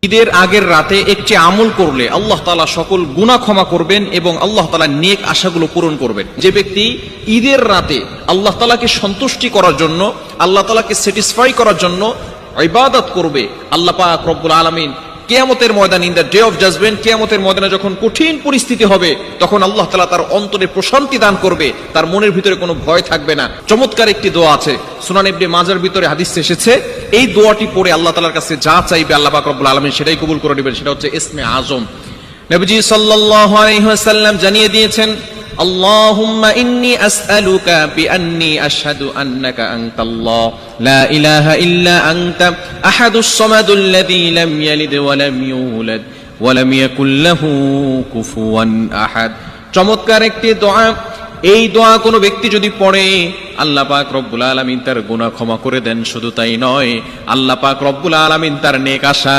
ঈদের আগের রাতে একটি আমল করলে আল্লাহ তাআলা সকল গুনাহ ক্ষমা করবেন এবং আল্লাহ তাআলা নেক আশাগুলো পূরণ করবেন। যে ব্যক্তি ঈদের রাতে আল্লাহ তাআলাকে সন্তুষ্টি করার জন্য, আল্লাহ তাআলাকে স্যাটিসফাই করার জন্য ইবাদত করবে, আল্লাহ পাক রব্বুল আলামিন কিয়ামতের ময়দানে, in the day of judgment, কিয়ামতের ময়দানে যখন কঠিন পরিস্থিতি হবে, তখন আল্লাহ তাআলা তার অন্তরে প্রশান্তি দান করবে, তার মনের ভিতরে কোনো ভয় থাকবে না। চমৎকার একটি দোয়া আছে, সুনান ইবনে মাজার ভিতরে হাদিস এসেছে, এই দোয়াটি পড়ে আল্লাহ তাআলার কাছে যা চাইবে আল্লাহ পাক রব্বুল আলামিন সেটাই কবুল করে নেবেন। সেটা হচ্ছে ইসমে আজম। নবীজি সাল্লাল্লাহু আলাইহি ওয়াসাল্লাম জানিয়ে দিয়েছেন, আল্লাহুম্মা ইন্নী আসআলুকা বিআন্নী আশহাদু আন্নাকা আনতাল্লাহ লা ইলাহা ইল্লা আনতা আহাদুস সামাদুল্লাযী লাম ইয়ালিদ ওয়া লাম ইউলাদ ওয়া লাম ইয়াকুল লাহু কুফুয়ান আহাদ। চমৎকার একটি দোয়া। এই দোয়া কোনো ব্যক্তি যদি পড়ে, আল্লাহ পাক রব্বুল আলামিন তার গুনাহ ক্ষমা করে দেন। শুধু তাই নয়, আল্লাহ পাক রব্বুল আলামিন তার নেক আশা